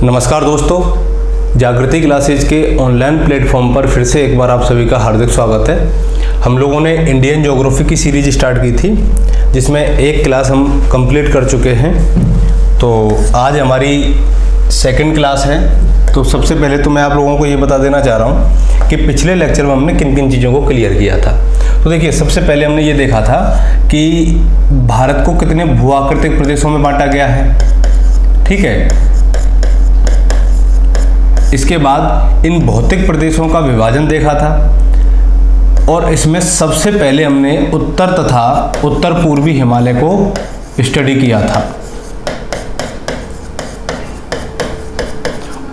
नमस्कार दोस्तों, जागृति क्लासेज के ऑनलाइन प्लेटफॉर्म पर फिर से एक बार आप सभी का हार्दिक स्वागत है। हम लोगों ने इंडियन ज्योग्राफी की सीरीज स्टार्ट की थी, जिसमें एक क्लास हम कंप्लीट कर चुके हैं। तो आज हमारी सेकंड क्लास है। तो सबसे पहले तो मैं आप लोगों को ये बता देना चाह रहा हूँ कि पिछले लेक्चर में हमने किन किन चीज़ों को क्लियर किया था। तो देखिए, सबसे पहले हमने ये देखा था कि भारत को कितने भूआकृतिक प्रदेशों में बांटा गया है, ठीक है। इसके बाद इन भौतिक प्रदेशों का विभाजन देखा था और इसमें सबसे पहले हमने उत्तर तथा उत्तर पूर्वी हिमालय को स्टडी किया था।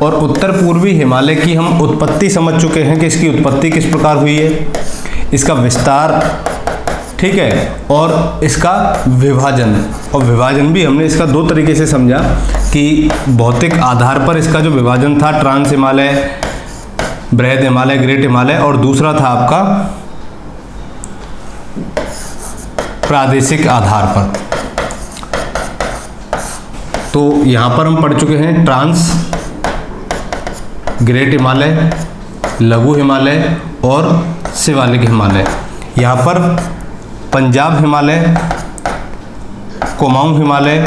और उत्तर पूर्वी हिमालय की हम उत्पत्ति समझ चुके हैं कि इसकी उत्पत्ति किस प्रकार हुई है, इसका विस्तार, ठीक है, और इसका विभाजन। और विभाजन भी हमने इसका दो तरीके से समझा कि भौतिक आधार पर इसका जो विभाजन था, ट्रांस हिमालय, बृहद हिमालय, ग्रेट हिमालय, और दूसरा था आपका प्रादेशिक आधार पर। तो यहां पर हम पढ़ चुके हैं ट्रांस, ग्रेट हिमालय, लघु हिमालय और शिवालिक हिमालय। यहाँ पर पंजाब हिमालय, कुमाऊं हिमालय,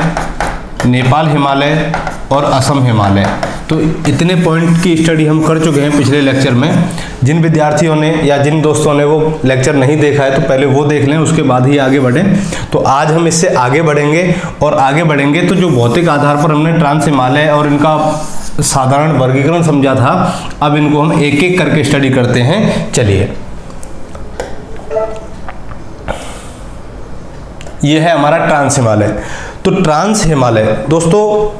नेपाल हिमालय और असम हिमालय। तो इतने पॉइंट की स्टडी हम कर चुके हैं पिछले लेक्चर में। जिन विद्यार्थियों ने या जिन दोस्तों ने वो लेक्चर नहीं देखा है तो पहले वो देख लें, उसके बाद ही आगे बढ़ें। तो आज हम इससे आगे बढ़ेंगे और आगे बढ़ेंगे तो जो भौतिक आधार पर हमने ट्रांस हिमालय और इनका साधारण वर्गीकरण समझा था, अब इनको हम एक एक करके स्टडी करते हैं। चलिए, ये है हमारा ट्रांस हिमालय। तो ट्रांस हिमालय दोस्तों,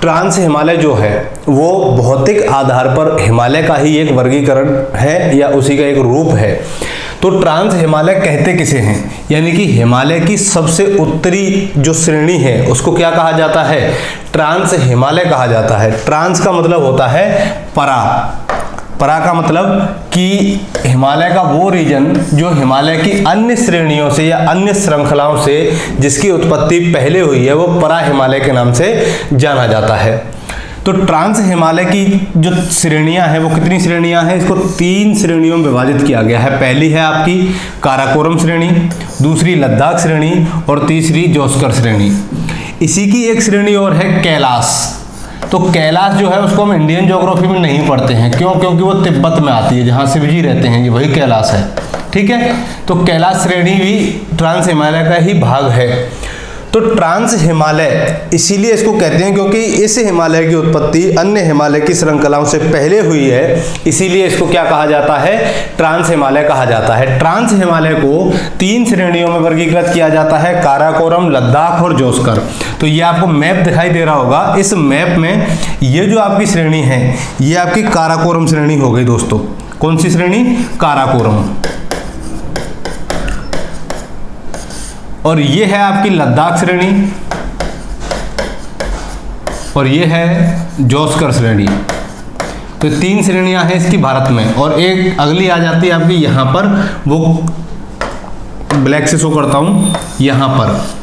ट्रांस हिमालय जो है वो भौतिक आधार पर हिमालय का ही एक वर्गीकरण है या उसी का एक रूप है। तो ट्रांस हिमालय कहते किसे हैं, यानी कि हिमालय की सबसे उत्तरी जो श्रेणी है उसको क्या कहा जाता है, ट्रांस हिमालय कहा जाता है। ट्रांस का मतलब होता है परा, परा का मतलब कि हिमालय का वो रीजन जो हिमालय की अन्य श्रेणियों से या अन्य श्रृंखलाओं से जिसकी उत्पत्ति पहले हुई है वो परा हिमालय के नाम से जाना जाता है। तो ट्रांस हिमालय की जो श्रेणियां हैं वो कितनी श्रेणियां हैं, इसको 3 श्रेणियों में विभाजित किया गया है। पहली है आपकी काराकोरम श्रेणी, दूसरी लद्दाख श्रेणी और तीसरी जोस्कर श्रेणी। इसी की एक श्रेणी और है कैलाश। तो कैलाश जो है उसको हम इंडियन ज्योग्राफी में नहीं पढ़ते हैं, क्यों? क्योंकि वो तिब्बत में आती है, जहाँ शिवजी रहते हैं, ये वही कैलाश है, ठीक है। तो कैलाश श्रेणी भी ट्रांस हिमालय का ही भाग है। तो ट्रांस हिमालय इसीलिए इसको कहते हैं क्योंकि इस हिमालय की उत्पत्ति अन्य हिमालय की श्रृंखलाओं से पहले हुई है, इसीलिए इसको क्या कहा जाता है, ट्रांस हिमालय कहा जाता है। ट्रांस हिमालय को 3 श्रेणियों में वर्गीकृत किया जाता है, काराकोरम, लद्दाख और जोस्कर। तो ये आपको मैप दिखाई दे रहा होगा, इस मैप में ये जो आपकी श्रेणी है ये आपकी काराकोरम श्रेणी हो गई दोस्तों। कौन सी श्रेणी, काराकोरम। और ये है आपकी लद्दाख श्रेणी और ये है जोस्कर श्रेणी। तो 3 श्रेणियां हैं इसकी भारत में। और एक अगली आ जाती है आपकी यहाँ पर, वो ब्लैक से शो करता हूं, यहाँ पर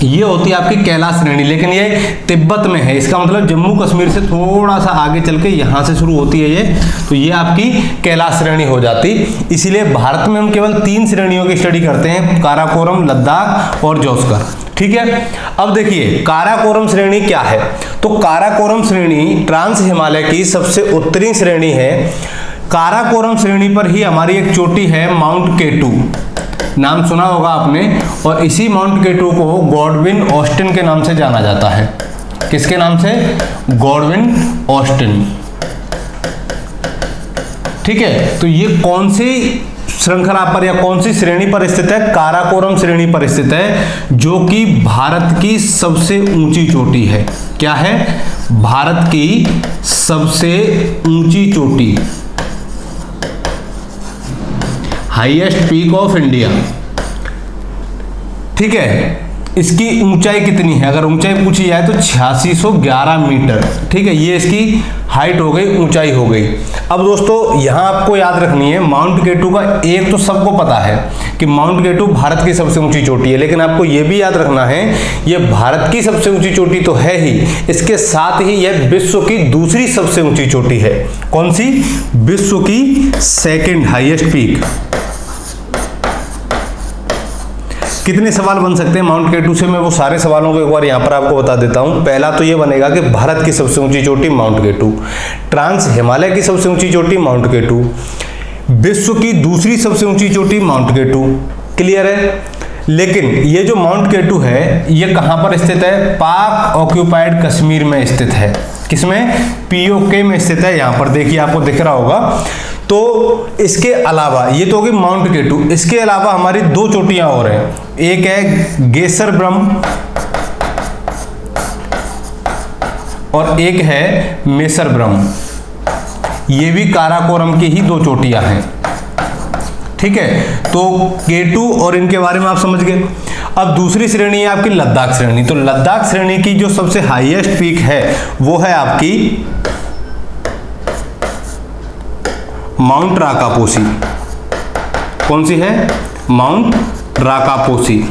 ये होती है आपकी कैलाश श्रेणी, लेकिन ये तिब्बत में है। इसका मतलब जम्मू कश्मीर से थोड़ा सा आगे चल के यहाँ से शुरू होती है ये। तो ये आपकी कैलाश श्रेणी हो जाती। इसीलिए भारत में हम केवल 3 श्रेणियों की स्टडी करते हैं, काराकोरम, लद्दाख और जोस्कर, ठीक है। अब देखिए काराकोरम श्रेणी क्या है। तो काराकोरम श्रेणी ट्रांस हिमालय की सबसे उत्तरी श्रेणी है। काराकोरम श्रेणी पर ही हमारी एक चोटी है, माउंट केटू, नाम सुना होगा आपने। और इसी माउंट केटू को गॉडविन ऑस्टिन के नाम से जाना जाता है। किसके नाम से, गॉडविन ऑस्टिन, ठीक है। तो ये कौन सी श्रृंखला पर या कौन सी श्रेणी पर स्थित है, काराकोरम श्रेणी पर स्थित है, जो कि भारत की सबसे ऊंची चोटी है। क्या है, भारत की सबसे ऊंची चोटी, हाईएस्ट पीक ऑफ इंडिया, ठीक है। इसकी ऊंचाई कितनी है, अगर ऊंचाई पूछी जाए तो 8611 मीटर। ठीक है, ये इसकी हाइट हो गई, ऊंचाई हो गई। अब दोस्तों यहां आपको याद रखनी है, माउंट केटू का एक तो सबको पता है कि माउंट केटू भारत की सबसे ऊंची चोटी है, लेकिन आपको यह भी याद रखना है यह भारत की सबसे ऊंची चोटी तो है ही, इसके साथ ही यह विश्व की दूसरी सबसे ऊंची चोटी है। कौन सी? विश्व की सेकंड हाईएस्ट पीक। कितने सवाल बन सकते हैं माउंट केटू से, मैं वो सारे सवालों को एक बार यहां पर आपको बता देता हूं। पहला तो ये बनेगा कि भारत की सबसे ऊंची चोटी माउंट केटू, ट्रांस हिमालय की सबसे ऊंची चोटी माउंट केटू, विश्व की दूसरी सबसे ऊंची चोटी माउंट केटू। क्लियर है? लेकिन ये जो माउंट केटू है ये कहां पर स्थित है? पाक ऑक्यूपाइड कश्मीर में स्थित है। किसमें? पीओके में स्थित है। यहां पर देखिए आपको दिख रहा होगा। तो इसके अलावा ये तो होगी माउंट केटू, इसके अलावा हमारी दो चोटियां और हैं, एक है गेसर ब्रह्म और एक है मेसर ब्रह्म। ये भी काराकोरम की ही दो चोटियां हैं। ठीक है, तो केटू और इनके बारे में आप समझ गए। अब दूसरी श्रेणी है आपकी लद्दाख श्रेणी। तो लद्दाख श्रेणी की जो सबसे हाईएस्ट पीक है वो है आपकी माउंट राकापोसी। कौन सी है? माउंट राकापोसी।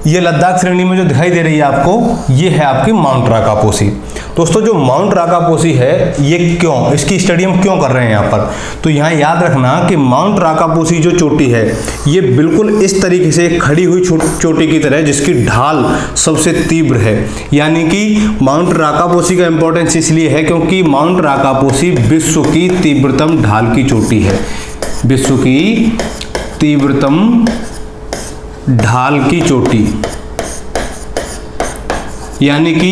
ये लद्दाख श्रेणी में जो दिखाई दे रही है आपको, ये है आपकी माउंट राकापोसी। दोस्तों जो माउंट राकापोसी है ये क्यों, इसकी स्टडी हम क्यों कर रहे हैं यहाँ पर, तो यहाँ याद रखना कि माउंट राकापोसी जो चोटी है ये बिल्कुल इस तरीके से खड़ी हुई चोटी की तरह जिसकी ढाल सबसे तीव्र है। यानी कि माउंट राकापोसी का इंपॉर्टेंस इसलिए है क्योंकि माउंट राकापोसी विश्व की तीव्रतम ढाल की चोटी है। विश्व की तीव्रतम ढाल की चोटी, यानी कि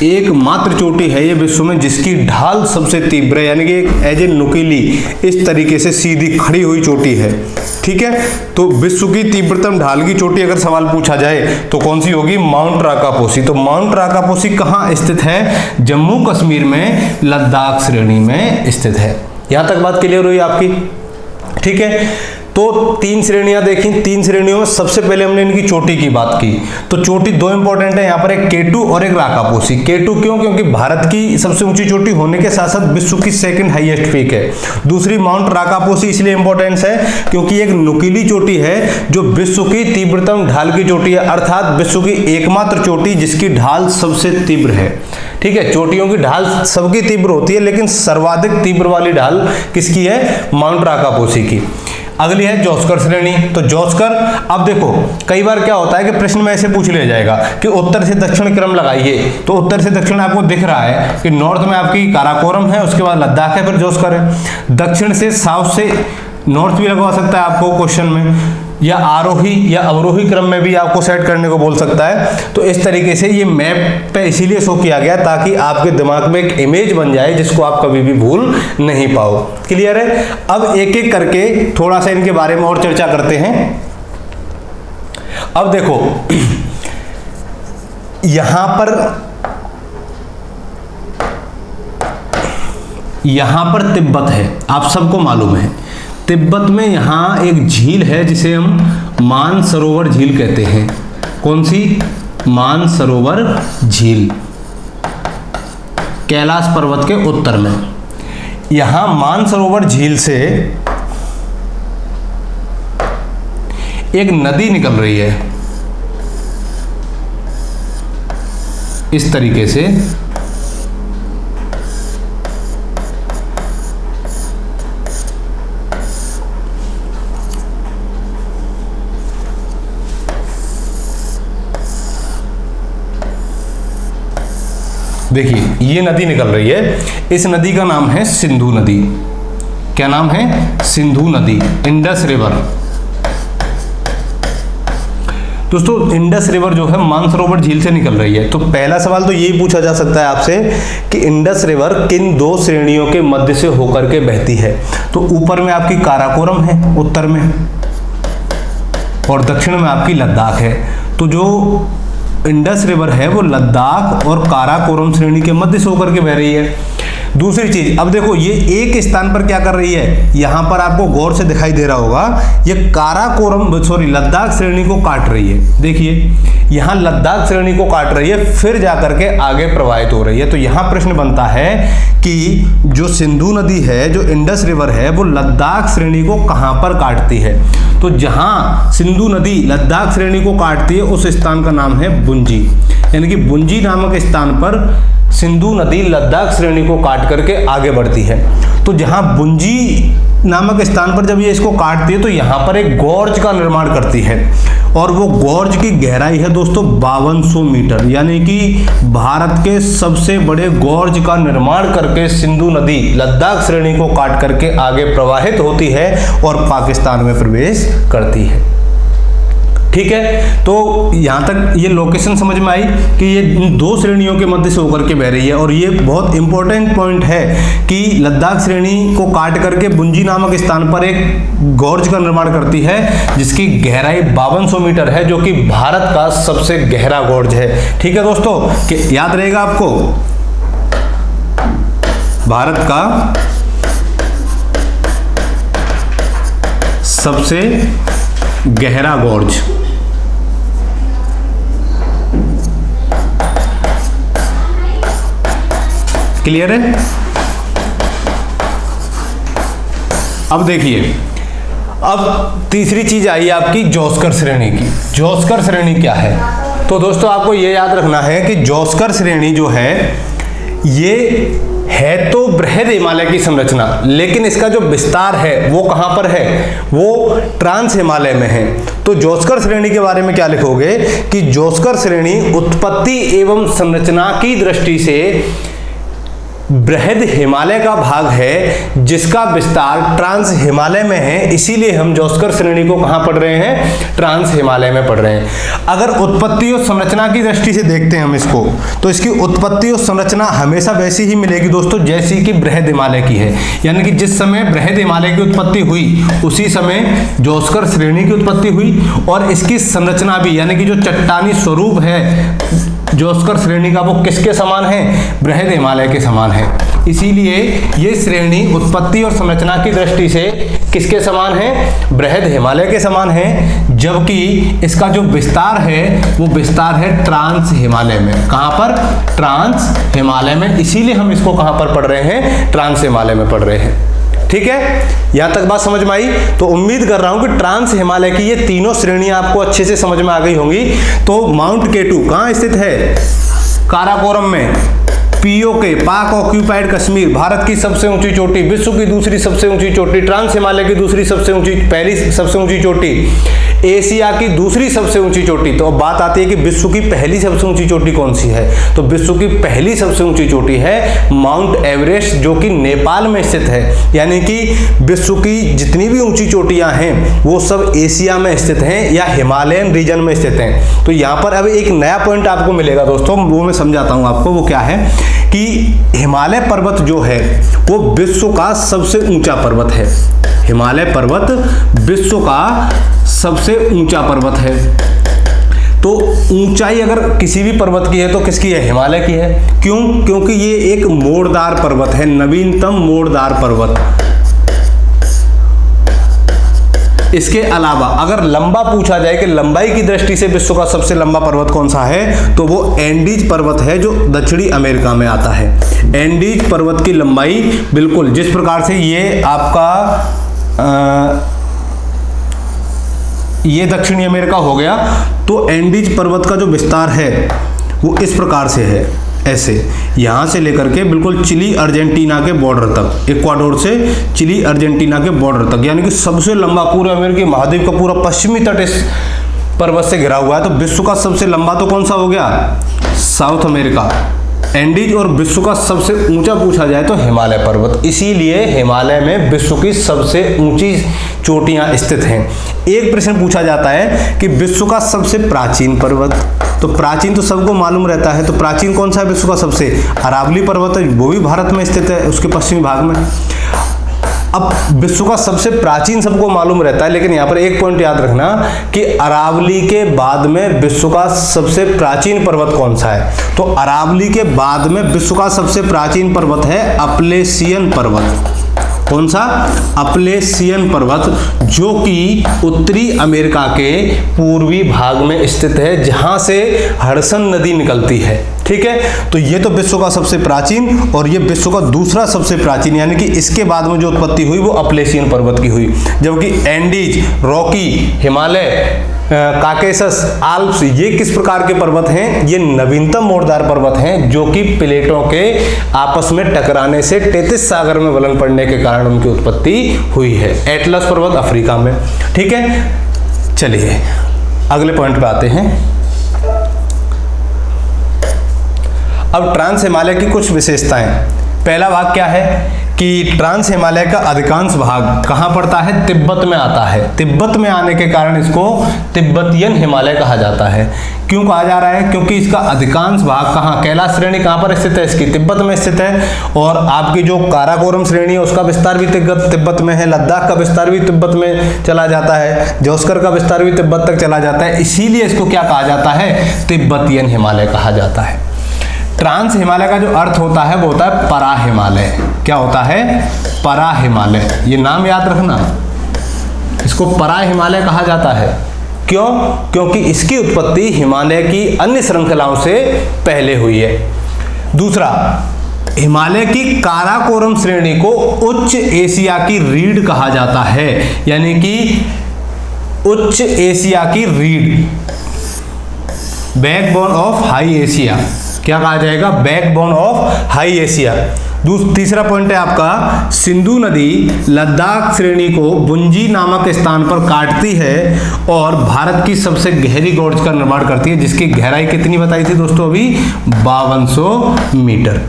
एकमात्र चोटी है ये विश्व में जिसकी ढाल सबसे तीव्र है, यानी कि एक एज ए नुकीली इस तरीके से सीधी खड़ी हुई चोटी है। ठीक है, तो विश्व की तीव्रतम ढाल की चोटी अगर सवाल पूछा जाए तो कौन सी होगी? माउंट राकापोसी। तो माउंट राकापोसी कहाँ स्थित है? जम्मू कश्मीर में लद्दाख श्रेणी में स्थित है। यहां तक बात क्लियर हुई आपकी? ठीक है, तो तीन श्रेणियां देखी। तीन श्रेणियों में सबसे पहले हमने इनकी चोटी की बात की। तो चोटी दो इंपॉर्टेंट है यहाँ पर, एक केटू और एक राकापोसी। केटू क्यों? क्योंकि भारत की सबसे ऊंची चोटी होने के साथ साथ विश्व की सेकंड हाईएस्ट पीक है। दूसरी माउंट राकापोसी इसलिए इंपॉर्टेंस है क्योंकि एक नुकीली चोटी है जो विश्व की तीव्रतम ढाल की चोटी है, अर्थात विश्व की एकमात्र चोटी जिसकी ढाल सबसे तीव्र है। ठीक है, चोटियों की ढाल सबकी तीव्र होती है लेकिन सर्वाधिक तीव्र वाली ढाल किसकी है? माउंट राकापोसी की। अगली है जोस्कर श्रेणी। तो जोस्कर, अब देखो कई बार क्या होता है कि प्रश्न में ऐसे पूछ लिया जाएगा कि उत्तर से दक्षिण क्रम लगाइए। तो उत्तर से दक्षिण आपको दिख रहा है कि नॉर्थ में आपकी काराकोरम है, उसके बाद लद्दाख है, फिर जोस्कर है। दक्षिण से साउथ से नॉर्थ भी लगवा सकता है आपको क्वेश्चन में, या आरोही या अवरोही क्रम में भी आपको सेट करने को बोल सकता है। तो इस तरीके से ये मैप पे इसीलिए शो किया गया ताकि आपके दिमाग में एक इमेज बन जाए जिसको आप कभी भी भूल नहीं पाओ। क्लियर है? अब एक एक करके थोड़ा सा इनके बारे में और चर्चा करते हैं। अब देखो यहां पर तिब्बत है, आप सबको मालूम है। तिब्बत में यहां एक झील है जिसे हम मानसरोवर झील कहते हैं। कौन सी? मानसरोवर झील, कैलाश पर्वत के उत्तर में। यहां मानसरोवर झील से एक नदी निकल रही है इस तरीके से। देखिए ये नदी निकल रही है, इस नदी का नाम है सिंधु नदी। क्या नाम है? सिंधु नदी, इंडस रिवर। दोस्तों इंडस रिवर जो है मानसरोवर झील से निकल रही है। तो पहला सवाल तो यही पूछा जा सकता है आपसे कि इंडस रिवर किन दो श्रेणियों के मध्य से होकर के बहती है। तो ऊपर में आपकी काराकोरम है उत्तर में, और दक्षिण में आपकी लद्दाख है। तो जो इंडस रिवर है वो लद्दाख और काराकोरम श्रेणी के मध्य से होकर के बह रही है। दूसरी चीज, अब देखो ये एक स्थान पर क्या कर रही है, यहां पर आपको गौर से दिखाई दे रहा होगा, ये काराकोरम सॉरी लद्दाख श्रेणी को काट रही है। देखिए यहां लद्दाख श्रेणी को काट रही है, फिर जाकर के आगे प्रवाहित हो रही है। तो यहां प्रश्न बनता है कि जो सिंधु नदी है, जो इंडस रिवर है, वो लद्दाख श्रेणी को कहां पर काटती है। तो जहां सिंधु नदी लद्दाख श्रेणी को काटती है उस स्थान का नाम है बुंजी, यानी कि बुंजी नामक स्थान पर सिंधु नदी लद्दाख श्रेणी को काट करके आगे बढ़ती है। तो जहां बुंजी नामक स्थान पर जब ये इसको काटती है तो यहां पर एक गॉर्ज का निर्माण करती है, और वो गॉर्ज की गहराई है दोस्तों 5200 मीटर, यानी कि भारत के सबसे बड़े गॉर्ज का निर्माण करके सिंधु नदी लद्दाख श्रेणी को काट करके आगे प्रवाहित होती है और पाकिस्तान में प्रवेश करती है। ठीक है, तो यहां तक ये लोकेशन समझ में आई कि ये इन दो श्रेणियों के मध्य से होकर के बह रही है। और ये बहुत इंपॉर्टेंट पॉइंट है कि लद्दाख श्रेणी को काट करके बुंजी नामक स्थान पर एक गॉर्ज का निर्माण करती है जिसकी गहराई 5200 मीटर है, जो कि भारत का सबसे गहरा गॉर्ज है। ठीक है दोस्तों, कि याद रहेगा आपको, भारत का सबसे गहरा गॉर्ज। क्लियर है? अब देखिए, अब तीसरी चीज आई आपकी जोस्कर श्रेणी की। जोस्कर श्रेणी क्या है? तो दोस्तों आपको यह याद रखना है कि जोस्कर श्रेणी जो है ये है तो बृहद हिमालय की संरचना, लेकिन इसका जो विस्तार है वो कहां पर है, वो ट्रांस हिमालय में है। तो जोस्कर श्रेणी के बारे में क्या लिखोगे कि जोस्कर श्रेणी उत्पत्ति एवं संरचना की दृष्टि से बृहद हिमालय का भाग है जिसका विस्तार ट्रांस हिमालय में है, इसीलिए हम जोस्कर श्रेणी को कहां पढ़ रहे हैं, ट्रांस हिमालय में पढ़ रहे हैं। अगर उत्पत्ति और संरचना की दृष्टि से देखते हैं हम इसको, तो इसकी उत्पत्ति और संरचना हमेशा वैसी ही मिलेगी दोस्तों जैसी कि बृहद हिमालय की है, यानी कि जिस समय बृहद हिमालय की उत्पत्ति हुई उसी समय जोस्कर श्रेणी की उत्पत्ति हुई, और इसकी संरचना भी, यानी कि जो चट्टानी स्वरूप है जोस्कर श्रेणी का, वो किसके समान है, बृहद हिमालय के समान है। इसीलिए ये श्रेणी उत्पत्ति और संरचना की दृष्टि से किसके समान है, बृहद हिमालय के समान है, जबकि इसका जो विस्तार है वो विस्तार है ट्रांस हिमालय में। कहां पर, ट्रांस हिमालय में। इसीलिए हम इसको कहां पर पढ़ रहे हैं, ट्रांस हिमालय में पढ़ रहे हैं। ठीक है, यहां तक बात समझ में आई? तो उम्मीद कर रहा हूं कि ट्रांस हिमालय की ये तीनों श्रेणियां आपको अच्छे से समझ में आ गई होंगी। तो माउंट केटू कहां स्थित है, काराकोरम में। पीओके, पाक ऑक्यूपाइड कश्मीर, भारत की सबसे ऊंची चोटी, विश्व की दूसरी सबसे ऊंची चोटी, ट्रांस हिमालय की दूसरी सबसे ऊंची, पहली सबसे ऊंची चोटी, एशिया की दूसरी सबसे ऊंची चोटी। तो अब बात आती है कि विश्व की पहली सबसे ऊंची चोटी कौन सी है, तो विश्व की पहली सबसे ऊंची चोटी है माउंट एवरेस्ट, जो कि नेपाल में स्थित है। यानी कि विश्व की जितनी भी ऊंची चोटियां हैं वो सब एशिया में स्थित हैं या हिमालयन रीजन में स्थित हैं। तो यहाँ पर अब एक नया पॉइंट आपको मिलेगा दोस्तों, वो मैं समझाता हूँ आपको। वो क्या है कि हिमालय पर्वत जो है वो विश्व का सबसे ऊंचा पर्वत है। हिमालय पर्वत विश्व का सबसे ऊंचा पर्वत है। तो ऊंचाई अगर किसी भी पर्वत की है तो किसकी है, हिमालय की है। क्यों? क्योंकि ये एक मोड़दार पर्वत है, नवीनतम मोड़दार पर्वत। इसके अलावा अगर लंबा पूछा जाए कि लंबाई की दृष्टि से विश्व का सबसे लंबा पर्वत कौन सा है, तो वो एंडीज पर्वत है जो दक्षिणी अमेरिका में आता है। एंडीज पर्वत की लंबाई बिल्कुल जिस प्रकार से ये आपका ये दक्षिणी अमेरिका हो गया, तो एंडीज पर्वत का जो विस्तार है वो इस प्रकार से है, ऐसे यहां से लेकर के बिल्कुल चिली अर्जेंटीना के बॉर्डर तक, इक्वाडोर से चिली अर्जेंटीना के बॉर्डर तक, यानी कि सबसे लंबा पूरे अमेरिकी महाद्वीप का पूरा पश्चिमी तट इस पर्वत से घिरा हुआ है। तो विश्व का सबसे लंबा तो कौन सा हो गया, साउथ अमेरिका, एंडीज। और विश्व का सबसे ऊंचा पूछा जाए तो हिमालय पर्वत। इसीलिए हिमालय में विश्व की सबसे ऊंची चोटियां स्थित हैं। एक प्रश्न पूछा जाता है कि विश्व का सबसे प्राचीन पर्वत, तो प्राचीन तो सबको मालूम रहता है, तो प्राचीन कौन सा है विश्व का सबसे, अरावली पर्वत है, वो भी भारत में स्थित है, उसके पश्चिमी भाग में। अब विश्व का सबसे प्राचीन सबको मालूम रहता है, लेकिन यहाँ पर एक पॉइंट याद रखना कि अरावली के बाद में विश्व का सबसे प्राचीन पर्वत कौन सा है। तो अरावली के बाद में विश्व का सबसे प्राचीन पर्वत है अपलेशियन पर्वत। कौन सा? अपलेशियन पर्वत, जो कि उत्तरी अमेरिका के पूर्वी भाग में स्थित है, जहां से हडसन नदी निकलती है। ठीक है, तो ये तो विश्व का सबसे प्राचीन और ये विश्व का दूसरा सबसे प्राचीन, यानी कि इसके बाद में जो उत्पत्ति हुई वो अपलेशियन पर्वत की हुई। जबकि Andes, Rocky, Himalaya, Caucasus, Alps, ये किस प्रकार के पर्वत हैं? ये नवीनतम मोड़दार पर्वत हैं, जो कि प्लेटों के आपस में टकराने से टेथिस सागर में विलीन पड़ने के कारण उनकी उत्पत्ति हुई है। एटलस पर्वत अफ्रीका में। ठीक है, चलिए अगले पॉइंट पे आते हैं। अब ट्रांस हिमालय की कुछ विशेषताएं। पहला भाग क्या है कि ट्रांस हिमालय का अधिकांश भाग कहाँ पड़ता है? तिब्बत में आता है। तिब्बत में आने के कारण इसको तिब्बतियन हिमालय कहा जाता है। क्यों कहा जा रहा है? क्योंकि इसका अधिकांश भाग कहाँ, कैलाश श्रेणी कहाँ पर स्थित है? इसकी तिब्बत में स्थित है। और आपकी जो काराकोरम श्रेणी है उसका विस्तार भी तिब्बत में है। लद्दाख का विस्तार भी तिब्बत में चला जाता है। जोस्कर का विस्तार भी तिब्बत तक चला जाता है। इसीलिए इसको क्या कहा जाता है? तिब्बतियन हिमालय कहा जाता है। ट्रांस हिमालय का जो अर्थ होता है वो होता है परा हिमालय। क्या होता है? परा हिमालय। ये नाम याद रखना, इसको परा हिमालय कहा जाता है। क्यों? क्योंकि इसकी उत्पत्ति हिमालय की अन्य श्रृंखलाओं से पहले हुई है। दूसरा, हिमालय की काराकोरम श्रेणी को उच्च एशिया की रीढ़ कहा जाता है, यानी कि उच्च एशिया की रीढ़, बैकबोन ऑफ हाई एशिया। क्या कहा जाएगा? Backbone of high Asia. तीसरा पॉइंट है आपका, सिंधु नदी लद्दाख श्रेणी को बुंजी नामक स्थान पर काटती है और भारत की सबसे गहरी गॉर्ज का निर्माण करती है, जिसकी गहराई कितनी बताई थी दोस्तों अभी? 5200 मीटर।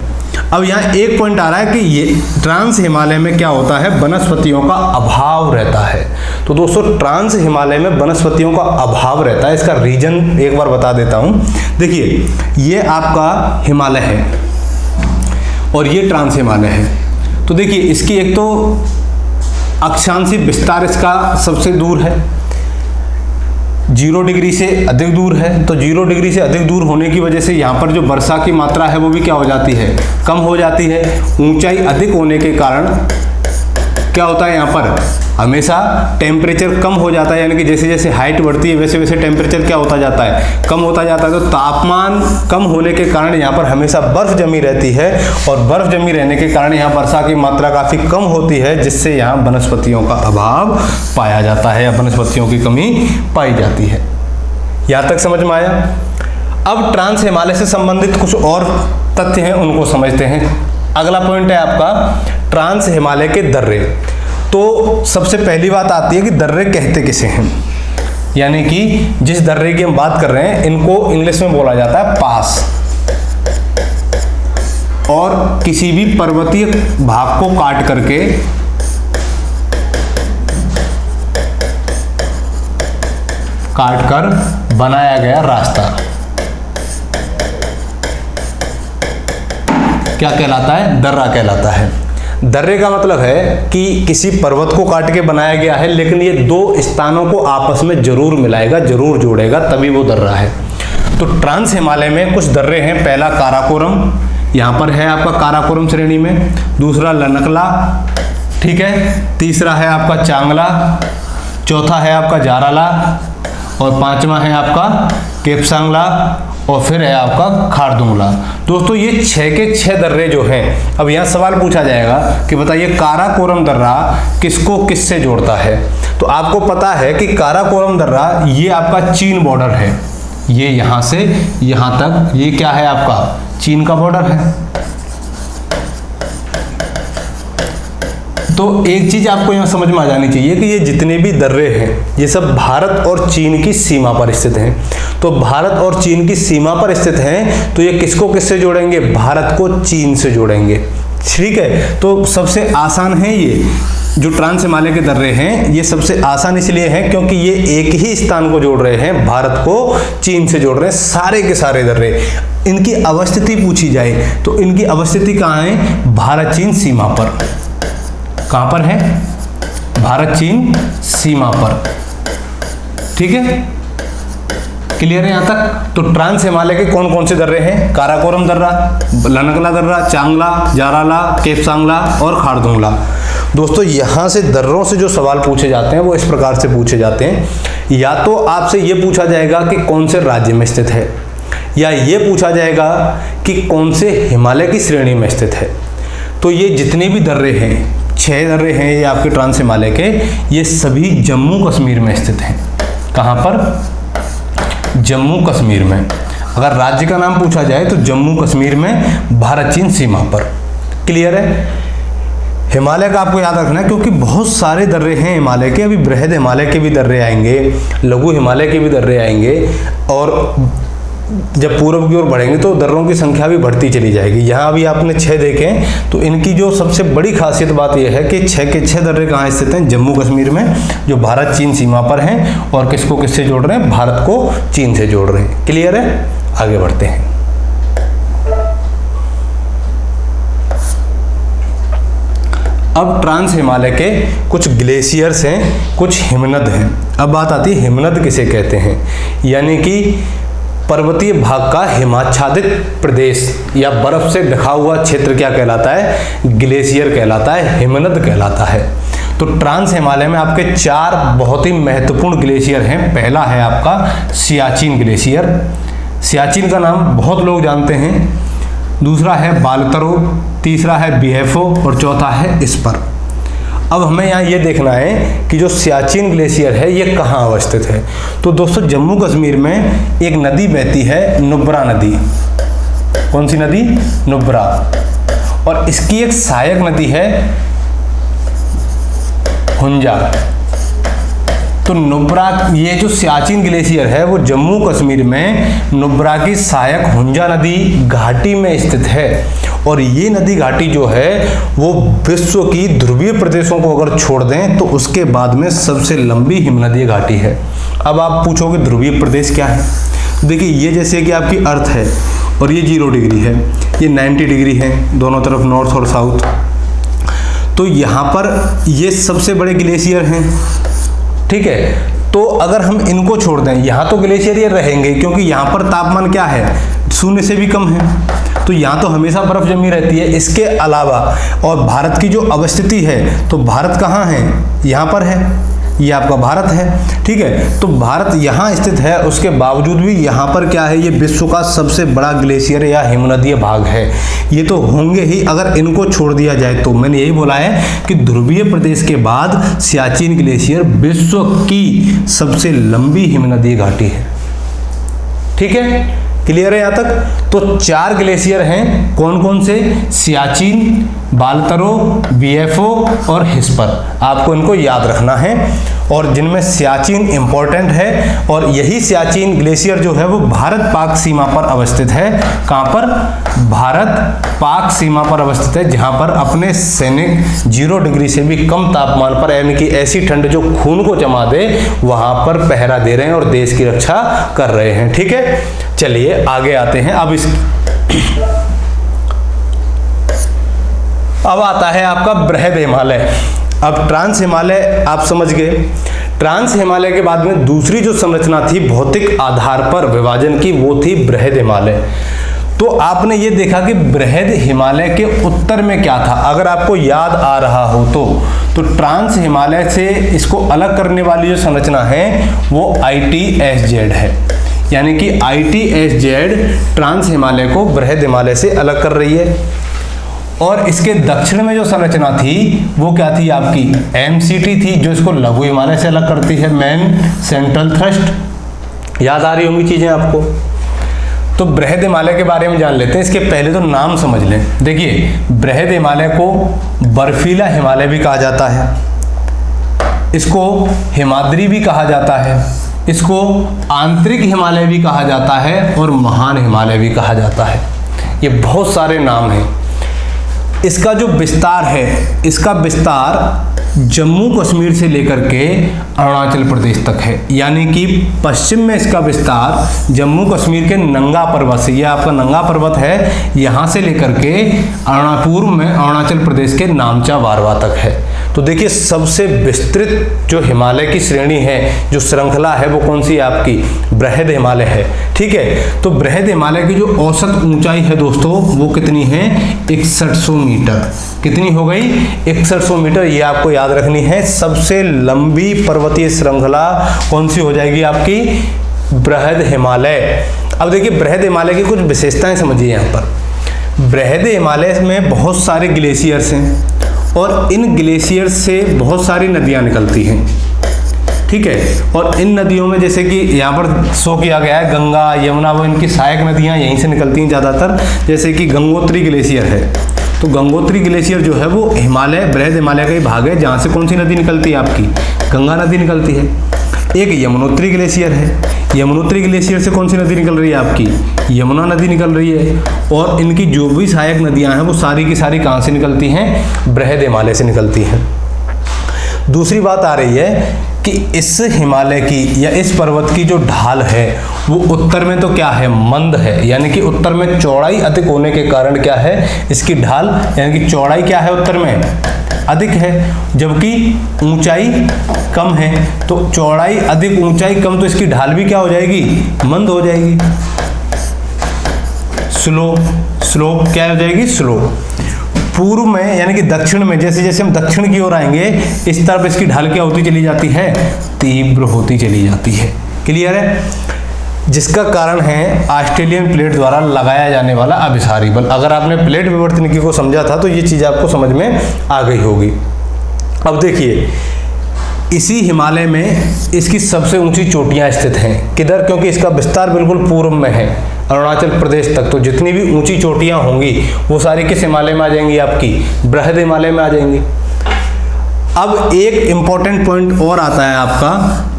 अब यहाँ एक पॉइंट आ रहा है कि ये ट्रांस हिमालय में क्या होता है? वनस्पतियों का अभाव रहता है। तो दोस्तों ट्रांस हिमालय में वनस्पतियों का अभाव रहता है। इसका रीजन एक बार बता देता हूँ। देखिए, ये आपका हिमालय है और ये ट्रांस हिमालय है। तो देखिए, इसकी एक तो अक्षांशीय विस्तार इसका सबसे दूर है, 0 डिग्री से अधिक दूर है। तो 0 डिग्री से अधिक दूर होने की वजह से यहाँ पर जो वर्षा की मात्रा है वो भी क्या हो जाती है? कम हो जाती है। ऊंचाई अधिक होने के कारण क्या होता है? यहाँ पर हमेशा टेम्परेचर कम हो जाता है, यानी कि जैसे जैसे हाइट बढ़ती है वैसे वैसे टेम्परेचर क्या होता जाता है? कम होता जाता है। तो तापमान कम होने के कारण यहाँ पर हमेशा बर्फ जमी रहती है और बर्फ जमी रहने के कारण यहाँ वर्षा की मात्रा काफ़ी कम होती है, जिससे यहाँ वनस्पतियों का अभाव पाया जाता है या वनस्पतियों की कमी पाई जाती है। यहाँ तक समझ में आया? अब ट्रांस हिमालय से संबंधित कुछ और तथ्य हैं, उनको समझते हैं। अगला पॉइंट है आपका ट्रांस हिमालय के दर्रे। तो सबसे पहली बात आती है कि दर्रे कहते किसे हैं, यानी कि जिस दर्रे की हम बात कर रहे हैं इनको इंग्लिश में बोला जाता है पास। और किसी भी पर्वतीय भाग को काट करके बनाया गया रास्ता क्या कहलाता है? दर्रा कहलाता है। दर्रे का मतलब है कि किसी पर्वत को काट के बनाया गया है, लेकिन ये 2 स्थानों को आपस में जरूर मिलाएगा, जरूर जोड़ेगा, तभी वो दर्रा है। तो ट्रांस हिमालय में कुछ दर्रे हैं। पहला काराकोरम, यहाँ पर है आपका काराकोरम श्रेणी में। दूसरा लनकला, ठीक है। तीसरा है आपका चांगला, चौथा है आपका जाराला और 5वां है आपका केपसांगला और फिर है आपका खारदुंगला। दोस्तों ये 6 के 6 दर्रे जो हैं, अब यहाँ सवाल पूछा जाएगा कि बताइए काराकोरम दर्रा किसको किससे जोड़ता है? तो आपको पता है कि काराकोरम दर्रा ये आपका चीन बॉर्डर है, ये यहाँ से यहाँ तक ये क्या है? आपका चीन का बॉर्डर है। तो एक चीज आपको यहाँ समझ में आ जानी चाहिए कि ये जितने भी दर्रे हैं ये सब भारत और चीन की सीमा पर स्थित हैं। तो भारत और चीन की सीमा पर स्थित हैं, तो ये किसको किससे जोड़ेंगे? भारत को चीन से जोड़ेंगे। ठीक है, तो सबसे आसान है ये जो ट्रांस हिमालय के दर्रे हैं, ये सबसे आसान इसलिए हैं क्योंकि ये एक ही स्थान को जोड़ रहे हैं, भारत को चीन से जोड़ रहे हैं। सारे के सारे दर्रे, इनकी अवस्थिति पूछी जाए तो इनकी अवस्थिति कहाँ है? भारत चीन सीमा पर। कहां पर है? भारत चीन सीमा पर। ठीक है, क्लियर है यहां तक? तो ट्रांस हिमालय के कौन कौन से दर्रे हैं? काराकोरम दर्रा, लनगला दर्रा, चांगला, जाराला, केपसांगला और खारदुंगला। दोस्तों यहां से दर्रों से जो सवाल पूछे जाते हैं वो इस प्रकार से पूछे जाते हैं, या तो आपसे ये पूछा जाएगा कि कौन से राज्य में स्थित है, या ये पूछा जाएगा कि कौन से हिमालय की श्रेणी में स्थित है। तो ये जितने भी दर्रे हैं, 6 दर्रे हैं ये आपके ट्रांस हिमालय के, ये सभी जम्मू कश्मीर में स्थित हैं। कहां पर? जम्मू कश्मीर में। अगर राज्य का नाम पूछा जाए तो जम्मू कश्मीर में, भारत चीन सीमा पर। क्लियर है? हिमालय का आपको याद रखना है क्योंकि बहुत सारे दर्रे हैं हिमालय के। अभी बृहद हिमालय के भी दर्रे आएंगे, लघु हिमालय के भी दर्रे आएंगे, और जब पूर्व की ओर बढ़ेंगे तो दर्रों की संख्या भी बढ़ती चली जाएगी। यहाँ अभी आपने 6 देखे, तो इनकी जो सबसे बड़ी खासियत बात यह है कि 6 के 6 दर्रे कहाँ स्थित हैं? जम्मू कश्मीर में, जो भारत चीन सीमा पर हैं, और किसको किससे जोड़ रहे हैं? भारत को चीन से जोड़ रहे हैं। क्लियर है? आगे बढ़ते हैं। अब ट्रांस हिमालय के कुछ ग्लेशियर्स हैं, कुछ हिमनद हैं। अब बात आती है हिमनद किसे कहते हैं, यानी कि पर्वतीय भाग का हिमाच्छादित प्रदेश या बर्फ से ढका हुआ क्षेत्र क्या कहलाता है? ग्लेशियर कहलाता है, हिमनद कहलाता है। तो ट्रांस हिमालय में आपके 4 बहुत ही महत्वपूर्ण ग्लेशियर हैं। पहला है आपका सियाचिन ग्लेशियर, सियाचिन का नाम बहुत लोग जानते हैं। दूसरा है बालतरो, तीसरा है बीएफओ और चौथा है स्पर। अब हमें यहाँ ये देखना है कि जो सियाचिन ग्लेशियर है ये कहाँ अवस्थित है। तो दोस्तों जम्मू कश्मीर में एक नदी बहती है, नुब्रा नदी। कौन सी नदी? नुब्रा। और इसकी एक सहायक नदी है हुंजा। तो नुब्रा, ये जो सियाचिन ग्लेशियर है वो जम्मू कश्मीर में नुब्रा की सहायक हुंजा नदी घाटी में स्थित है। और ये नदी घाटी जो है वो विश्व की ध्रुवीय प्रदेशों को अगर छोड़ दें तो उसके बाद में सबसे लंबी हिमनदीय घाटी है। अब आप पूछोगे ध्रुवीय प्रदेश क्या है? देखिए ये जैसे कि आपकी अर्थ है और ये 0 डिग्री है, ये 90 डिग्री है, दोनों तरफ नॉर्थ और साउथ। तो यहाँ पर ये सबसे बड़े ग्लेशियर हैं। ठीक है, तो अगर हम इनको छोड़ दें, यहाँ तो ग्लेशियर ये रहेंगे क्योंकि यहाँ पर तापमान क्या है? 0 से भी कम है, तो यहाँ तो हमेशा बर्फ जमी रहती है। इसके अलावा और भारत की जो अवस्थिति है, तो भारत कहाँ है? यहाँ पर है, ये आपका भारत है। ठीक है, तो भारत यहाँ स्थित है, उसके बावजूद भी यहाँ पर क्या है? ये विश्व का सबसे बड़ा ग्लेशियर या हिमनदीय भाग है। ये तो होंगे ही अगर इनको छोड़ दिया जाए तो। मैंने यही बोला है कि ध्रुवीय प्रदेश के बाद सियाचिन ग्लेशियर विश्व की सबसे लंबी हिमनदीय घाटी है। ठीक है, क्लियर है यहाँ तक? तो 4 ग्लेशियर हैं, कौन कौन से? सियाचिन, बालतरो, बीएफओ और हिस्पर। आपको इनको याद रखना है, और जिनमें सियाचिन इंपॉर्टेंट है। और यही सियाचिन ग्लेशियर जो है वो भारत पाक सीमा पर अवस्थित है। कहाँ पर? भारत पाक सीमा पर अवस्थित है, जहाँ पर अपने सैनिक 0 डिग्री से भी कम तापमान पर, यानी कि ऐसी ठंड जो खून को जमा दे, वहां पर पहरा दे रहे हैं और देश की रक्षा कर रहे हैं। ठीक है, चलिए आगे आते हैं। अब आता है आपका बृहद हिमालय। अब ट्रांस हिमालय आप समझ गए। ट्रांस हिमालय के बाद में दूसरी जो संरचना थी भौतिक आधार पर विभाजन की, वो थी बृहद हिमालय। तो आपने ये देखा कि बृहद हिमालय के उत्तर में क्या था, अगर आपको याद आ रहा हो तो ट्रांस हिमालय से इसको अलग करने वाली जो संरचना है वो ITSZ है। यानी कि ITSZ ट्रांस हिमालय को बृहद हिमालय से अलग कर रही है। और इसके दक्षिण में जो संरचना थी वो क्या थी? आपकी MCT थी, जो इसको लघु हिमालय से अलग करती है, मेन सेंट्रल थ्रस्ट। याद आ रही होंगी चीजें आपको। तो बृहद हिमालय के बारे में जान लेते हैं। इसके पहले तो नाम समझ लें। देखिए, बृहद हिमालय को बर्फीला हिमालय भी कहा जाता है, इसको हिमाद्री भी कहा जाता है, इसको आंतरिक हिमालय भी कहा जाता है और महान हिमालय भी कहा जाता है। ये बहुत सारे नाम हैं। इसका जो विस्तार है, इसका विस्तार जम्मू कश्मीर से लेकर के अरुणाचल प्रदेश तक है, यानी कि पश्चिम में इसका विस्तार जम्मू कश्मीर के नंगा पर्वत से, यह आपका नंगा पर्वत है, यहाँ से लेकर के पूर्व में अरुणाचल प्रदेश के नामचा वारवा तक है। तो देखिए सबसे विस्तृत जो हिमालय की श्रेणी है, जो श्रृंखला है, वो कौन सी है आपकी? बृहद हिमालय है। ठीक है, तो बृहद हिमालय की जो औसत ऊंचाई है दोस्तों वो कितनी है? 6100 मीटर। कितनी हो गई? 6100 मीटर। ये आपको याद रखनी है। सबसे लंबी पर्वतीय श्रृंखला कौन सी हो जाएगी आपकी? बृहद हिमालय। अब देखिए बृहद हिमालय की कुछ विशेषताएं समझिए। यहाँ पर बृहद हिमालय में बहुत सारे ग्लेशियर्स हैं और इन ग्लेशियर से बहुत सारी नदियां निकलती हैं। ठीक है, और इन नदियों में जैसे कि यहाँ पर शो किया गया है गंगा, यमुना, वो इनकी सहायक नदियाँ यहीं से निकलती हैं ज़्यादातर। जैसे कि गंगोत्री ग्लेशियर है, तो गंगोत्री ग्लेशियर जो है वो हिमालय, बृहद हिमालय का ही भाग है, जहाँ से कौन सी नदी निकलती है आपकी? गंगा नदी निकलती है। एक यमुनोत्री ग्लेशियर है, यमुनोत्री ग्लेशियर से कौन सी नदी निकल रही है आपकी? यमुना नदी निकल रही है। और इनकी जो भी सहायक नदियाँ हैं वो सारी की सारी कहाँ से निकलती हैं? बृहद हिमालय से निकलती हैं। दूसरी बात आ रही है कि इस हिमालय की या इस पर्वत की जो ढाल है वो उत्तर में तो क्या है? मंद है, यानी कि उत्तर में चौड़ाई अधिक होने के कारण क्या है? इसकी ढाल यानी कि चौड़ाई क्या है? उत्तर में अधिक है, जबकि ऊंचाई कम है। तो चौड़ाई अधिक, ऊंचाई कम, तो इसकी ढाल भी क्या हो जाएगी? मंद हो जाएगी। स्लोप क्या हो जाएगी? स्लो। पूर्व में यानी कि दक्षिण में, जैसे जैसे हम दक्षिण की ओर आएंगे इस तरफ इसकी ढाल क्या होती चली जाती है? तीव्र होती चली जाती है। क्लियर है? जिसका कारण है ऑस्ट्रेलियन प्लेट द्वारा लगाया जाने वाला अभिसारी बल। अगर आपने प्लेट विवर्तनिकी को समझा था तो ये चीज़ आपको समझ में आ गई होगी। अब देखिए इसी हिमालय में इसकी सबसे ऊंची चोटियां स्थित हैं। किधर? क्योंकि इसका विस्तार बिल्कुल पूर्व में है, अरुणाचल प्रदेश तक। तो जितनी भी ऊंची चोटियां होंगी वो सारी किस हिमालय में आ जाएंगी? आपकी बृहद हिमालय में आ जाएंगी। अब एक इंपॉर्टेंट पॉइंट और आता है आपका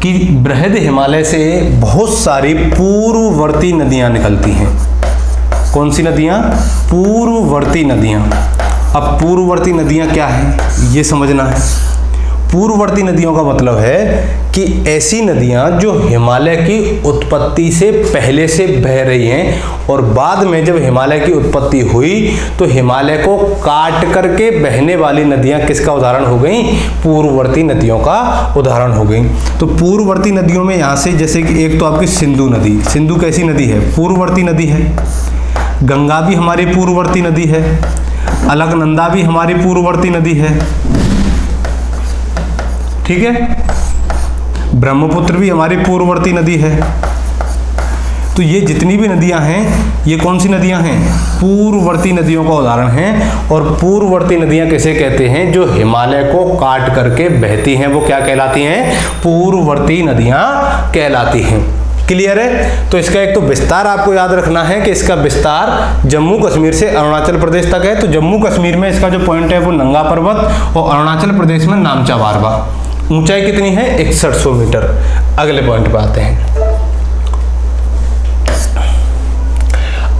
कि बृहद हिमालय से बहुत सारी पूर्ववर्ती नदियां निकलती हैं। कौन सी नदियां? पूर्ववर्ती नदियां। अब पूर्ववर्ती नदियां क्या है ये समझना है। पूर्ववर्ती नदियों का मतलब है कि ऐसी नदियां जो हिमालय की उत्पत्ति से पहले से बह रही हैं और बाद में जब हिमालय की उत्पत्ति हुई तो हिमालय को काट करके बहने वाली नदियां किसका उदाहरण हो गई? पूर्ववर्ती नदियों का उदाहरण हो गई। तो पूर्ववर्ती नदियों में यहाँ से जैसे कि एक तो आपकी सिंधु नदी। सिंधु कैसी नदी है? पूर्ववर्ती नदी है। गंगा भी हमारी पूर्ववर्ती नदी है। अलकनंदा भी हमारी पूर्ववर्ती नदी है। ठीक है, ब्रह्मपुत्र भी हमारी पूर्ववर्ती नदी है। तो ये जितनी भी नदियां हैं ये कौन सी नदियां हैं? पूर्ववर्ती नदियों का उदाहरण हैं। और पूर्ववर्ती नदियां किसे कहते हैं? जो हिमालय को काट करके बहती हैं वो क्या कहलाती हैं? पूर्ववर्ती नदियां कहलाती हैं। क्लियर है? तो इसका एक तो विस्तार आपको याद रखना है कि इसका विस्तार जम्मू कश्मीर से अरुणाचल प्रदेश तक है। तो जम्मू कश्मीर में इसका जो पॉइंट है वो नंगा पर्वत और अरुणाचल प्रदेश में नामचा वारवा। ऊंचाई कितनी है? 6100 मीटर। अगले पॉइंट पे आते हैं।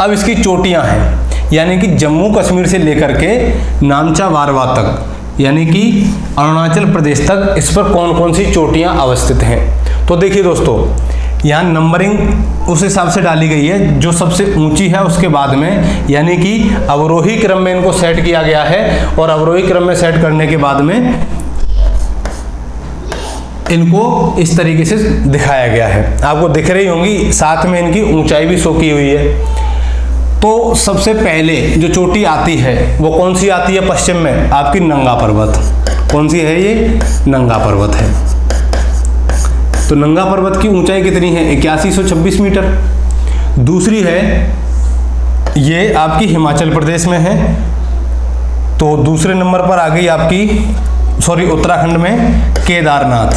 अब इसकी चोटियां हैं, यानी कि जम्मू कश्मीर से लेकर के नामचा वारवा तक, यानी कि अरुणाचल प्रदेश तक, इस पर कौन कौन सी चोटियां अवस्थित हैं। तो देखिए दोस्तों यहाँ नंबरिंग उस हिसाब से डाली गई है जो सबसे ऊंची है उसके बाद में, यानी कि अवरोही क्रम में इनको सेट किया गया है। और अवरोही क्रम में सेट करने के बाद में इनको इस तरीके से दिखाया गया है। आपको दिख रही होंगी, साथ में इनकी ऊंचाई भी शो की हुई है। तो सबसे पहले जो चोटी आती है वो कौन सी आती है? पश्चिम में आपकी नंगा पर्वत। कौन सी है ये? नंगा पर्वत है। तो नंगा पर्वत की ऊंचाई कितनी है? 8126 मीटर। दूसरी है ये आपकी हिमाचल प्रदेश में है। तो दूसरे नंबर पर आ गई आपकी उत्तराखंड में केदारनाथ।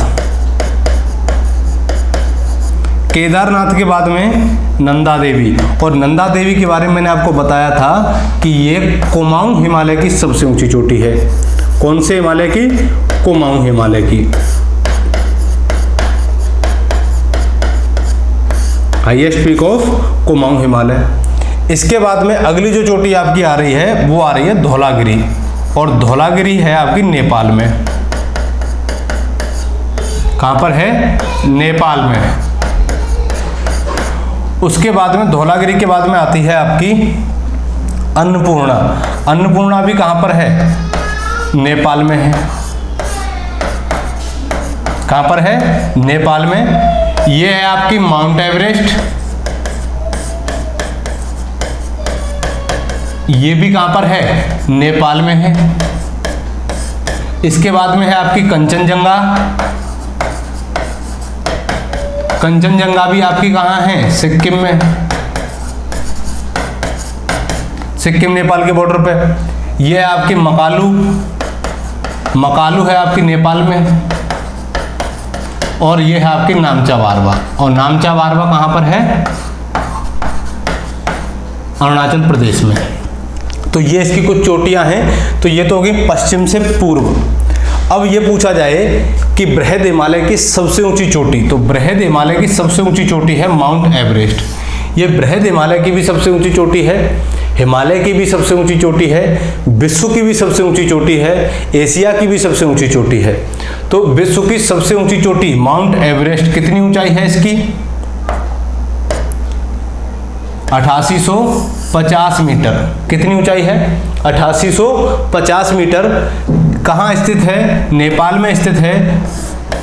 केदारनाथ के बाद में नंदा देवी। और नंदा देवी के बारे में मैंने आपको बताया था कि ये कुमाऊं हिमालय की सबसे ऊंची चोटी है। कौन से हिमालय की? कुमाऊं हिमालय की। Highest peak of Kumaon Himalaya. इसके बाद में अगली जो चोटी आपकी आ रही है वो आ रही है धौलागिरी। और धौलागिरी है आपकी नेपाल में। कहाँ पर है? नेपाल में। उसके बाद में धौलागिरी के बाद में आती है आपकी अन्नपूर्णा। अन्नपूर्णा भी कहाँ पर है? नेपाल में है। कहाँ पर है? नेपाल में। ये है आपकी माउंट एवरेस्ट, ये भी कहाँ पर है? नेपाल में है। इसके बाद में है आपकी कंचनजंगा। कंचनजंगा भी आपकी कहाँ है? सिक्किम में। सिक्किम नेपाल के बॉर्डर पे। ये है आपकी मकालू। मकालू है आपकी नेपाल में। और ये है आपकी नामचा बारवा। और नामचा बारवा कहाँ पर है? अरुणाचल प्रदेश में। तो ये इसकी कुछ चोटियां हैं। तो ये तो होगी पश्चिम से पूर्व। अब ये पूछा जाए कि बृहद हिमालय की सबसे ऊंची चोटी, तो बृहद हिमालय की सबसे ऊंची चोटी है माउंट एवरेस्ट। ये बृहद हिमालय की भी सबसे ऊंची चोटी है, हिमालय की भी सबसे ऊंची चोटी है, विश्व की भी सबसे ऊंची चोटी है, एशिया की भी सबसे ऊंची चोटी है। तो विश्व की सबसे ऊंची चोटी माउंट एवरेस्ट, कितनी ऊंचाई है इसकी? 8850 मीटर। कितनी ऊंचाई है? 8850 मीटर। कहाँ स्थित है? नेपाल में स्थित है।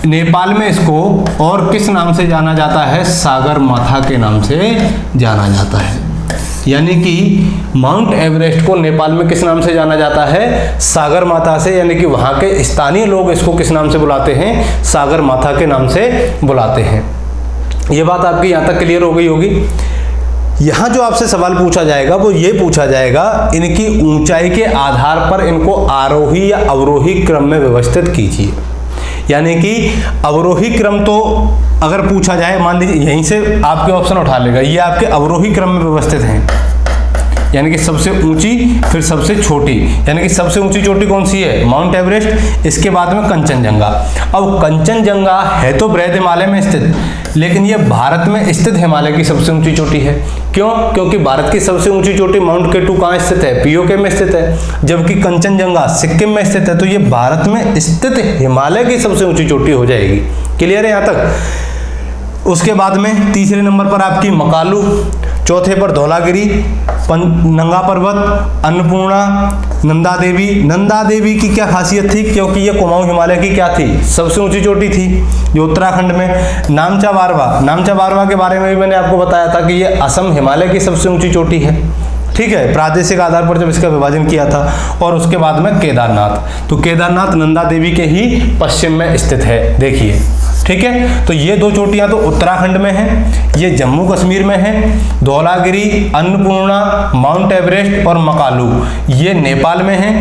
नेपाल में इसको और किस नाम से जाना जाता है? सागर माथा के नाम से जाना जाता है। यानी कि माउंट एवरेस्ट को नेपाल में किस नाम से जाना जाता है? सागर माथा से। यानी कि वहाँ के स्थानीय लोग इसको किस नाम से बुलाते हैं? सागर माथा के नाम से बुलाते हैं। ये बात आपकी यहाँ तक क्लियर हो गई होगी। यहाँ जो आपसे सवाल पूछा जाएगा वो ये पूछा जाएगा, इनकी ऊंचाई के आधार पर इनको आरोही या अवरोही क्रम में व्यवस्थित कीजिए। यानी कि अवरोही क्रम तो अगर पूछा जाए, मान लीजिए यहीं से आपके ऑप्शन उठा लेगा, ये आपके अवरोही क्रम में व्यवस्थित हैं। यानी कि सबसे ऊंची फिर सबसे छोटी। यानी कि सबसे ऊंची चोटी कौन सी है? Mount Everest. इसके बाद में कंचनजंगा। अब कंचनजंगा है तो बृहद हिमालय में स्थित, लेकिन ये भारत में स्थित हिमालय की सबसे ऊंची चोटी है। क्यों? क्योंकि भारत की सबसे ऊंची चोटी माउंट केटू कहाँ स्थित है? पीओके में स्थित है, जबकि कंचनजंगा सिक्किम में स्थित है। तो ये भारत में स्थित हिमालय की सबसे ऊंची चोटी हो जाएगी। क्लियर है यहाँ तक? उसके बाद में तीसरे नंबर पर आपकी मकालू, चौथे पर धौलागिरी, नंगा पर्वत, अन्नपूर्णा, नंदा देवी। नंदा देवी की क्या खासियत थी? क्योंकि ये कुमाऊं हिमालय की क्या थी? सबसे ऊंची चोटी थी, जो उत्तराखंड में। नामचा बारवा, नामचा बारवा के बारे में भी मैंने आपको बताया था कि ये असम हिमालय की सबसे ऊंची चोटी है। ठीक है, प्रादेशिक आधार पर जब इसका विभाजन किया था। और उसके बाद में केदारनाथ, तो केदारनाथ नंदा देवी के ही पश्चिम में स्थित है। देखिए, ठीक है। तो ये दो चोटियां तो उत्तराखंड में हैं, ये जम्मू कश्मीर में है। धौलागिरी, अन्नपूर्णा, माउंट एवरेस्ट और मकालू ये नेपाल में है।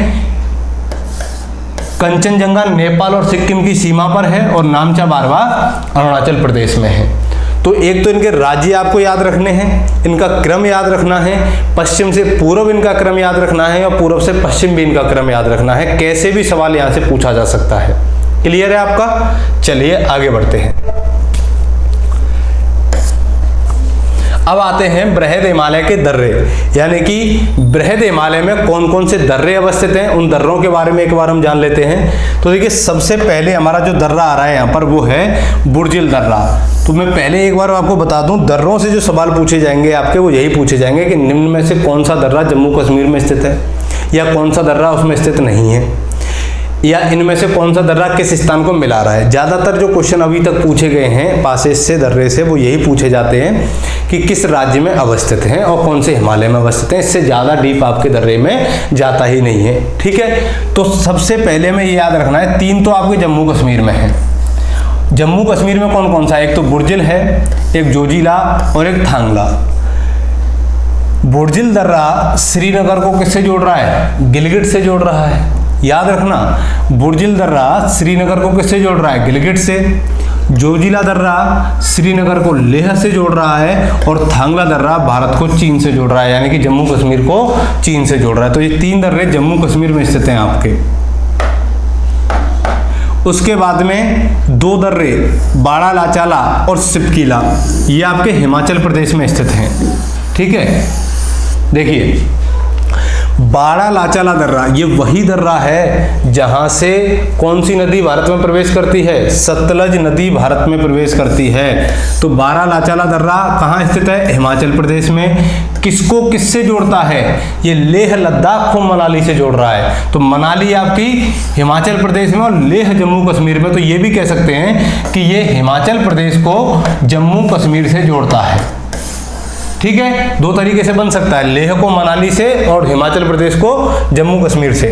कंचनजंगा नेपाल और सिक्किम की सीमा पर है और नामचा बारवा अरुणाचल प्रदेश में है। तो एक तो इनके राज्य आपको याद रखने हैं, इनका क्रम याद रखना है, पश्चिम से पूर्व इनका क्रम याद रखना है और पूर्व से पश्चिम भी इनका क्रम याद रखना है। कैसे भी सवाल यहां से पूछा जा सकता है। क्लियर है आपका? चलिए आगे बढ़ते हैं। अब आते हैं बृहद हिमालय के दर्रे, यानी कि बृहद हिमालय में कौन कौन से दर्रे अवस्थित हैं, उन दर्रों के बारे में एक बार हम जान लेते हैं। तो देखिए, सबसे पहले हमारा जो दर्रा आ रहा है यहाँ पर वो है बुर्जिल दर्रा। तो मैं पहले एक बार आपको बता दूं, दर्रों से जो सवाल पूछे जाएंगे आपके वो यही पूछे जाएंगे कि निम्न में से कौन सा दर्रा जम्मू कश्मीर में स्थित है, या कौन सा दर्रा उसमें स्थित नहीं है, या इनमें से कौन सा दर्रा किस स्थान को मिला रहा है। ज़्यादातर जो क्वेश्चन अभी तक पूछे गए हैं पासेज से, दर्रे से, वो यही पूछे जाते हैं कि किस राज्य में अवस्थित हैं और कौन से हिमालय में अवस्थित हैं। इससे ज़्यादा डीप आपके दर्रे में जाता ही नहीं है। ठीक है, तो सबसे पहले में ये याद रखना है, तीन तो आपके जम्मू कश्मीर में है। जम्मू कश्मीर में कौन कौन सा? एक तो बुर्जिल है, एक जोजिला और एक थांगला। बुर्जिल दर्रा श्रीनगर को किससे जोड़ रहा है? गिलगिट से जोड़ रहा है। याद रखना, बुर्जिल दर्रा श्रीनगर को किससे जोड़ रहा है? गिलगिट से। जोजिला दर्रा श्रीनगर को लेह से जोड़ रहा है और थांगला दर्रा भारत को चीन से जोड़ रहा है, यानी कि जम्मू कश्मीर को चीन से जोड़ रहा है। तो ये तीन दर्रे जम्मू कश्मीर में स्थित हैं आपके। उसके बाद में दो दर्रे बाड़ा लाचाला और सिपकीला, ये आपके हिमाचल प्रदेश में स्थित हैं। ठीक है, देखिए बाड़ा लाचाला दर्रा, ये वही दर्रा है जहां से कौन सी नदी भारत में प्रवेश करती है? सतलज नदी भारत में प्रवेश करती है। तो बाड़ा लाचाला दर्रा कहाँ स्थित है? हिमाचल प्रदेश में। किसको किससे जोड़ता है? ये लेह लद्दाख को मनाली से जोड़ रहा है। तो मनाली आपकी हिमाचल प्रदेश में और लेह जम्मू कश्मीर में। तो ये भी कह सकते हैं कि ये हिमाचल प्रदेश को जम्मू कश्मीर से जोड़ता है। ठीक है, दो तरीके से बन सकता है, लेह को मनाली से और हिमाचल प्रदेश को जम्मू कश्मीर से।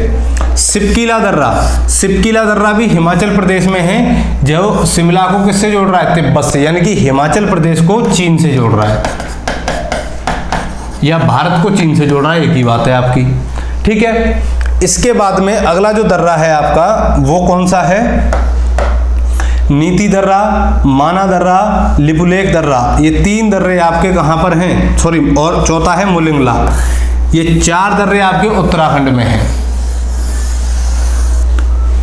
सिपकीला दर्रा, सिपकीला दर्रा भी हिमाचल प्रदेश में है, जो शिमला को किससे जोड़ रहा है? तिब्बत से, यानी कि हिमाचल प्रदेश को चीन से जोड़ रहा है, या भारत को चीन से जोड़ रहा है, एक ही बात है आपकी। ठीक है, इसके बाद में अगला जो दर्रा है आपका वो कौन सा है? नीति दर्रा, माना दर्रा, लिपुलेख दर्रा। ये 3 दर्रे आपके कहां पर हैं? सॉरी, और चौथा है मुलिंगला। ये 4 दर्रे आपके उत्तराखंड में हैं।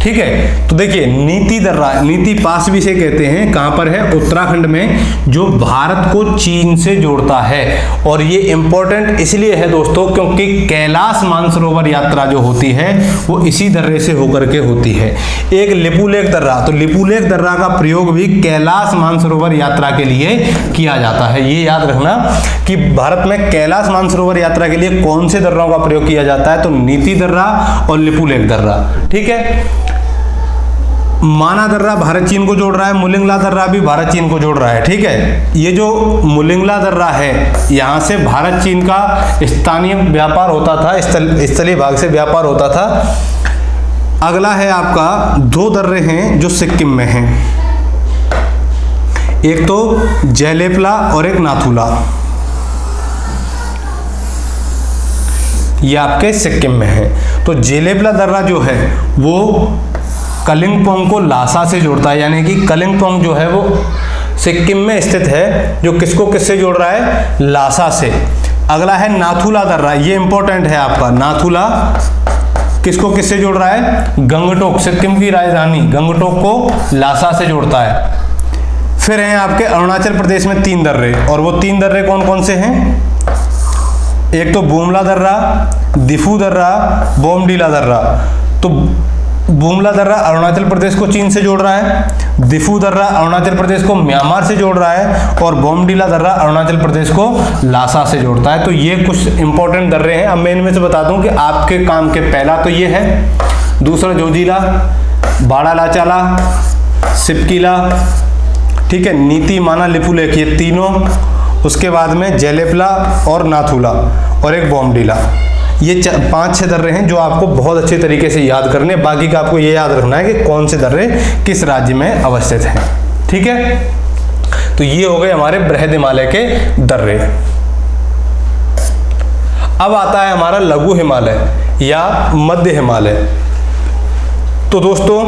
ठीक है, तो देखिए नीति दर्रा, नीति पास भी से कहते हैं, कहां पर है? उत्तराखंड में, जो भारत को चीन से जोड़ता है। और ये इंपॉर्टेंट इसलिए है दोस्तों क्योंकि कैलाश मानसरोवर यात्रा जो होती है वो इसी दर्रे से होकर के होती है। एक लिपुलेख दर्रा, तो लिपुलेख दर्रा का प्रयोग भी कैलाश मानसरोवर यात्रा के लिए किया जाता है। ये याद रखना कि भारत में कैलाश मानसरोवर यात्रा के लिए कौन से दर्रों का प्रयोग किया जाता है? तो नीति दर्रा और लिपुलेख दर्रा। ठीक है, माना दर्रा भारत चीन को जोड़ रहा है, मुलिंगला दर्रा भी भारत चीन को जोड़ रहा है। ठीक है, ये जो मुलिंगला दर्रा है, यहाँ से भारत चीन का स्थानीय व्यापार होता था, स्थलीय भाग से व्यापार होता था। अगला है आपका 2 दर्रे हैं जो सिक्किम में हैं, एक तो जेलेपला और एक नाथुला। ये आपके सिक्किम में है। तो जेलेपला दर्रा जो है वो कलिंगपोंग को लासा से जोड़ता है, यानी कि कलिंगपोंग जो है वो सिक्किम में स्थित है, जो किसको किससे जोड़ रहा है? लासा से। अगला है नाथुला दर्रा, ये इंपॉर्टेंट है आपका। नाथुला किसको किससे जोड़ रहा है? गंगटोक, सिक्किम की राजधानी गंगटोक को लासा से जोड़ता है। फिर हैं आपके अरुणाचल प्रदेश में 3 दर्रे, और वो 3 दर्रे कौन कौन से हैं? एक तो बुमला दर्रा, दिफू दर्रा, बोमडीला दर्रा। तो बुमला दर्रा अरुणाचल प्रदेश को चीन से जोड़ रहा है, दिफू दर्रा अरुणाचल प्रदेश को म्यांमार से जोड़ रहा है, और बोमडीला दर्रा अरुणाचल प्रदेश को लासा से जोड़ता है। तो ये कुछ इंपॉर्टेंट दर्रे हैं। अब मैं इनमें से बता दूं कि आपके काम के पहला तो ये है, दूसरा जोजिला, बाड़ा लाचाला, सिपकीला, ठीक है, नीति, माना, लिपुलेख, ये तीनों। उसके बाद में जेलेपला और नाथुला, और एक बोमडीला। ये 5-6 दर्रे हैं जो आपको बहुत अच्छे तरीके से याद करने। बाकी का आपको ये याद रखना है कि कौन से दर्रे किस राज्य में अवस्थित हैं। ठीक है, तो ये हो गए हमारे बृहद हिमालय के दर्रे। अब आता है हमारा लघु हिमालय या मध्य हिमालय। तो दोस्तों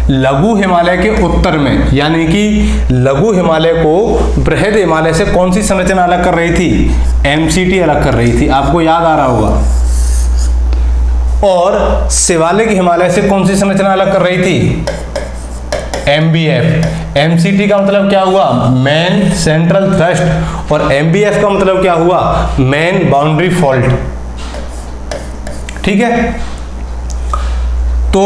लघु हिमालय के उत्तर में, यानी कि लघु हिमालय को बृहद हिमालय से कौन सी संरचना अलग कर रही थी? एमसीटी अलग कर रही थी, आपको याद आ रहा होगा। और शिवालिक हिमालय से कौन सी संरचना अलग कर रही थी? एमबीएफ। एमसीटी का मतलब क्या हुआ? मेन सेंट्रल थ्रस्ट, और एमबीएफ का मतलब क्या हुआ? Main boundary fault. ठीक है, तो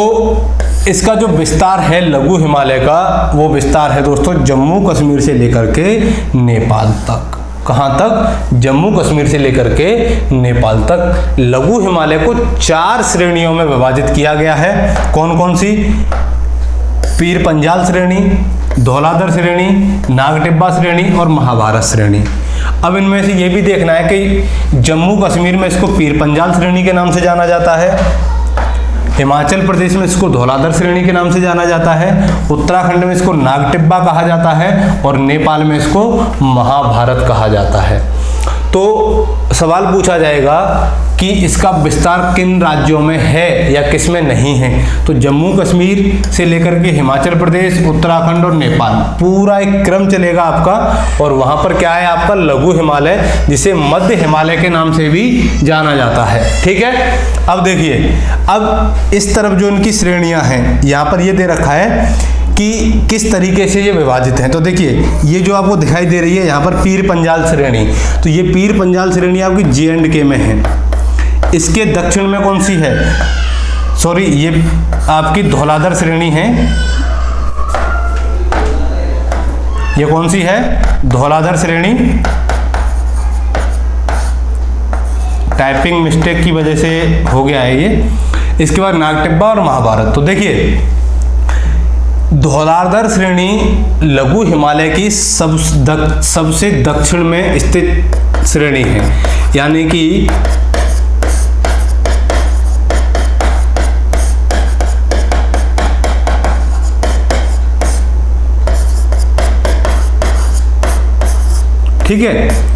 इसका जो विस्तार है लघु हिमालय का, वो विस्तार है दोस्तों जम्मू कश्मीर से लेकर के नेपाल तक। कहां तक? जम्मू कश्मीर से लेकर के नेपाल तक। लघु हिमालय को 4 श्रेणियों में विभाजित किया गया है। कौन कौन सी? पीर पंजाल श्रेणी, धौलाधर श्रेणी, नागटिब्बा श्रेणी और महाभारत श्रेणी। अब इनमें से ये भी देखना है कि जम्मू कश्मीर में इसको पीर पंजाल श्रेणी के नाम से जाना जाता है, हिमाचल प्रदेश में इसको धौलाधर श्रेणी के नाम से जाना जाता है, उत्तराखंड में इसको नागटिब्बा कहा जाता है, और नेपाल में इसको महाभारत कहा जाता है। तो सवाल पूछा जाएगा कि इसका विस्तार किन राज्यों में है या किस में नहीं है। तो जम्मू कश्मीर से लेकर के हिमाचल प्रदेश, उत्तराखंड और नेपाल, पूरा एक क्रम चलेगा आपका। और वहां पर क्या है आपका? लघु हिमालय, जिसे मध्य हिमालय के नाम से भी जाना जाता है। ठीक है, अब देखिए, अब इस तरफ जो इनकी श्रेणियां हैं, यहाँ पर ये दे रखा है कि किस तरीके से ये विभाजित हैं। तो देखिए, ये जो आपको दिखाई दे रही है यहाँ पर पीर पंजाल श्रेणी, तो ये पीर पंजाल श्रेणी आपकी J&K में है। इसके दक्षिण में कौन सी है, सॉरी ये आपकी धौलाधर श्रेणी है, ये कौन सी है, धौलाधर श्रेणी। टाइपिंग मिस्टेक की वजह से हो गया है ये। इसके बाद नागटिब्बा और महाभारत। तो देखिए धौलाधर श्रेणी लघु हिमालय की सबसे दक्षिण में स्थित श्रेणी है, यानी कि ठीक है।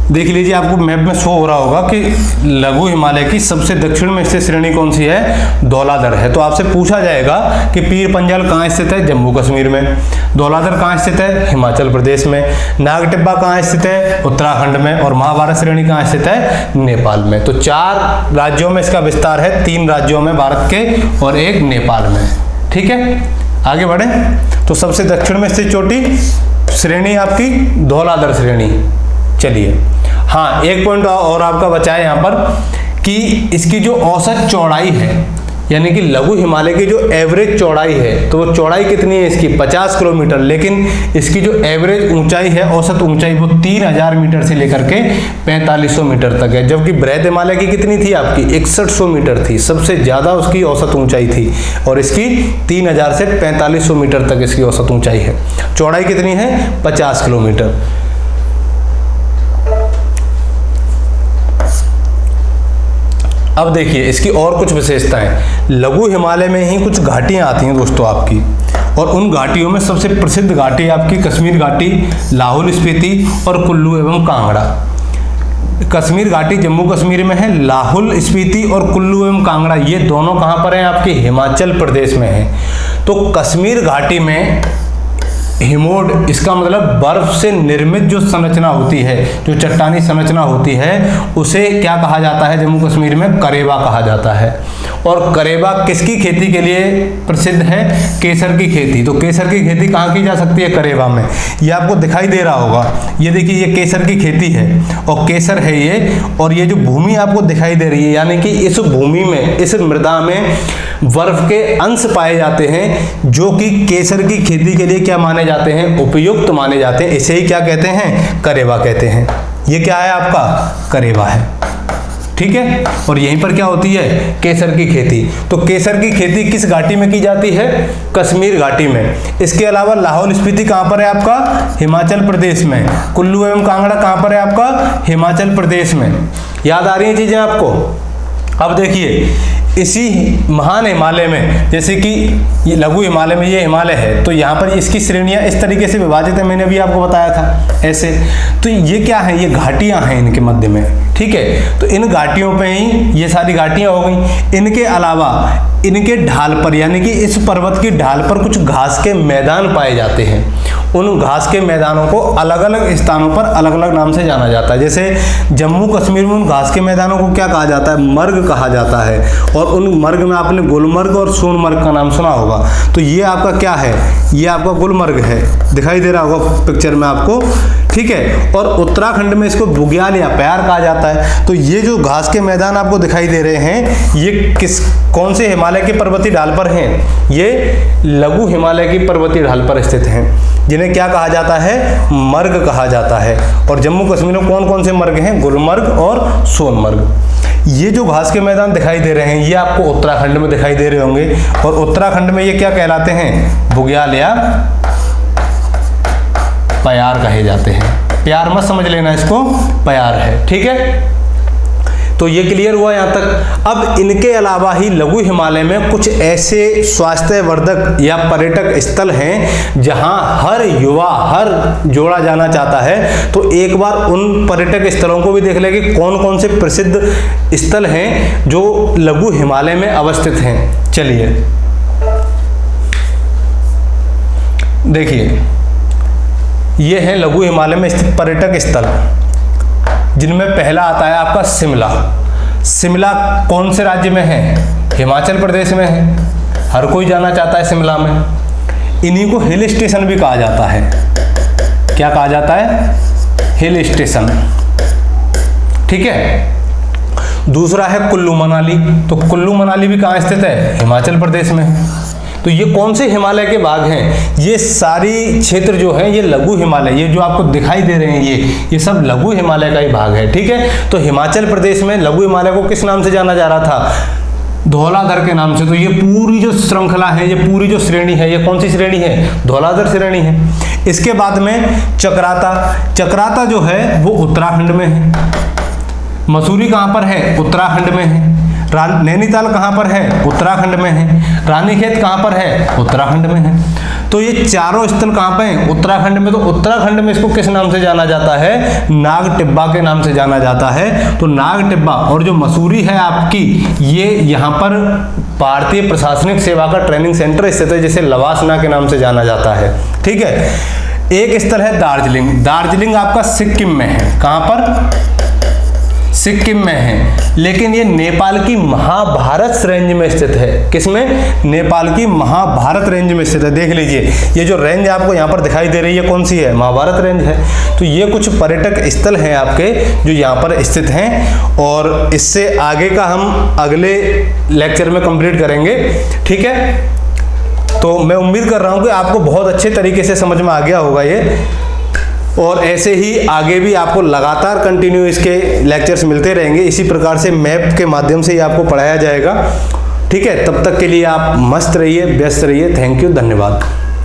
देख लीजिए आपको मैप में शो हो रहा होगा कि लघु हिमालय की सबसे दक्षिण में स्थित श्रेणी कौन सी है, धौलाधर है। तो आपसे पूछा जाएगा कि पीर पंजाल कहाँ स्थित है, जम्मू कश्मीर में। धौलाधर कहाँ स्थित है, हिमाचल प्रदेश में। नागटिब्बा कहाँ स्थित है, उत्तराखंड में। और महाभारत श्रेणी कहाँ स्थित है, नेपाल में। तो 4 राज्यों में इसका विस्तार है, 3 राज्यों में भारत के और 1 नेपाल में। ठीक है, आगे बढ़े। तो सबसे दक्षिण में स्थित चोटी श्रेणी आपकी धौलाधर श्रेणी। चलिए, हाँ एक पॉइंट और आपका बचा है यहाँ पर कि इसकी जो औसत चौड़ाई है, यानी कि लघु हिमालय की जो एवरेज चौड़ाई है, तो वो चौड़ाई कितनी है इसकी, 50 किलोमीटर। लेकिन इसकी जो एवरेज ऊंचाई है, औसत ऊंचाई, वो 3000 मीटर से लेकर के 4500 मीटर तक है। जबकि बृहद हिमालय की कितनी थी आपकी, 6100 मीटर थी, सबसे ज़्यादा उसकी औसत ऊंचाई थी। और इसकी 3000 से 4500 मीटर तक इसकी औसत ऊंचाई है। चौड़ाई कितनी है, 50 किलोमीटर। अब देखिए इसकी और कुछ विशेषताएं। लघु हिमालय में ही कुछ घाटियां आती हैं दोस्तों आपकी, और उन घाटियों में सबसे प्रसिद्ध घाटी आपकी कश्मीर घाटी, लाहौल स्पीति और कुल्लू एवं कांगड़ा। कश्मीर घाटी जम्मू कश्मीर में है, लाहौल स्पीति और कुल्लू एवं कांगड़ा ये दोनों कहाँ पर हैं, आपके हिमाचल प्रदेश में है। तो कश्मीर घाटी में हिमोड, इसका मतलब बर्फ से निर्मित जो संरचना होती है, जो चट्टानी संरचना होती है, उसे क्या कहा जाता है जम्मू कश्मीर में, करेबा कहा जाता है। और करेबा किसकी खेती के लिए प्रसिद्ध है, केसर की खेती। तो केसर की खेती कहाँ की जा सकती है, करेबा में। ये आपको दिखाई दे रहा होगा, ये देखिए ये केसर की खेती है और केसर है ये। और ये जो भूमि आपको दिखाई दे रही है, यानी कि इस भूमि में, इस मृदा में बर्फ के अंश पाए जाते हैं, जो कि केसर की खेती के लिए क्या माने जाते हैं, उपयुक्त माने जाते हैं। इसे ही क्या कहते हैं, करेबा कहते हैं। ये क्या है आपका, करेबा है। ठीक है, और यहीं पर क्या होती है, केसर की खेती। तो केसर की खेती किस घाटी में की जाती है, कश्मीर घाटी में। इसके अलावा लाहौल स्पीति कहाँ पर है आपका, हिमाचल प्रदेश में। कुल्लू एवं कांगड़ा कहाँ पर है आपका, हिमाचल प्रदेश में। याद आ रही हैं चीजें आपको। अब देखिए इसी महान हिमालय में, जैसे कि ये लघु हिमालय में ये हिमालय है, तो यहाँ पर इसकी श्रेणियाँ इस तरीके से विभाजित है, मैंने अभी आपको बताया था ऐसे। तो ये क्या है, ये घाटियाँ हैं इनके मध्य में। ठीक है, तो इन घाटियों पे ही ये सारी घाटियाँ हो गई। इनके अलावा इनके ढाल पर, यानी कि इस पर्वत की ढाल पर कुछ घास के मैदान पाए जाते हैं। उन घास के मैदानों को अलग अलग स्थानों पर अलग अलग नाम से जाना जाता है। जैसे जम्मू कश्मीर में उन घास के मैदानों को क्या कहा जाता है, मर्ग कहा जाता है। और उन मर्ग में आपने गुलमर्ग और सोनमर्ग का नाम सुना होगा। तो ये आपका क्या है, ये आपका गुलमर्ग है, दिखाई दे रहा होगा पिक्चर में आपको। ठीक है, और उत्तराखंड में इसको बुग्याल या प्यार कहा जाता है। तो ये जो घास के मैदान आपको दिखाई दे रहे हैं, ये कौन से हिमालय के पर्वतीय ढाल पर हैं, ये लघु हिमालय की पर्वतीय ढाल पर स्थित हैं, जिन्हें क्या कहा जाता है, मर्ग कहा जाता है। और जम्मू कश्मीर में कौन कौन से मर्ग हैं, गुलमर्ग और सोनमर्ग। ये जो घास के मैदान दिखाई दे रहे हैं, ये आपको उत्तराखंड में दिखाई दे रहे होंगे। और उत्तराखंड में ये क्या कहलाते हैं, बुग्याल या प्यार कहे जाते हैं। प्यार मत समझ लेना इसको, प्यार है। ठीक है, तो ये क्लियर हुआ यहाँ तक। अब इनके अलावा ही लघु हिमालय में कुछ ऐसे स्वास्थ्यवर्धक या पर्यटक स्थल हैं जहां हर युवा, हर जोड़ा जाना चाहता है। तो एक बार उन पर्यटक स्थलों को भी देख लें कि कौन कौन से प्रसिद्ध स्थल हैं जो लघु हिमालय में अवस्थित हैं। चलिए देखिए, ये है लघु हिमालय में स्थित पर्यटक स्थल, जिनमें पहला आता है आपका शिमला। शिमला कौन से राज्य में है, हिमाचल प्रदेश में है। हर कोई जाना चाहता है शिमला में। इन्हीं को हिल स्टेशन भी कहा जाता है। क्या कहा जाता है, हिल स्टेशन। ठीक है, दूसरा है कुल्लू मनाली। तो कुल्लू मनाली भी कहाँ स्थित है? हिमाचल प्रदेश में है। तो ये कौन से हिमालय के भाग हैं? ये सारी क्षेत्र जो है ये लघु हिमालय, ये जो आपको दिखाई दे रहे हैं ये सब लघु हिमालय का ही भाग है। ठीक है, तो हिमाचल प्रदेश में लघु हिमालय को किस नाम से जाना जा रहा था? धौलाधर के नाम से। तो ये पूरी जो श्रृंखला है, ये पूरी जो श्रेणी है, ये कौन सी श्रेणी है? धौलाधर श्रेणी है। इसके बाद में चक्राता। चक्राता जो है वो उत्तराखंड में है। मसूरी कहाँ पर है? उत्तराखंड में है। नैनीताल कहाँ पर है? उत्तराखंड में है। रानीखेत कहाँ पर है? उत्तराखंड में है। तो ये चारों स्थल कहाँ पे हैं? उत्तराखंड में। तो उत्तराखंड में इसको किस नाम से जाना जाता है? नाग टिब्बा के नाम से जाना जाता है। तो नाग टिब्बा और जो मसूरी है आपकी, ये यहाँ पर भारतीय प्रशासनिक सेवा का ट्रेनिंग सेंटर स्थित है, जिसे लवासना के नाम से जाना जाता है। ठीक है, एक स्थल है दार्जिलिंग। दार्जिलिंग आपका सिक्किम में है। कहाँ पर? सिक्किम में है, लेकिन ये नेपाल की महाभारत रेंज में स्थित है। किसमें? नेपाल की महाभारत रेंज में स्थित है। देख लीजिए, ये जो रेंज आपको यहाँ पर दिखाई दे रही है कौन सी है? महाभारत रेंज है। तो ये कुछ पर्यटक स्थल हैं आपके जो यहाँ पर स्थित हैं, और इससे आगे का हम अगले लेक्चर में कंप्लीट करेंगे। ठीक है, तो मैं उम्मीद कर रहा हूँ कि आपको बहुत अच्छे तरीके से समझ में आ गया होगा ये, और ऐसे ही आगे भी आपको लगातार कंटिन्यू इसके लेक्चर्स मिलते रहेंगे। इसी प्रकार से मैप के माध्यम से ही आपको पढ़ाया जाएगा। ठीक है, तब तक के लिए आप मस्त रहिए, व्यस्त रहिए। थैंक यू, धन्यवाद।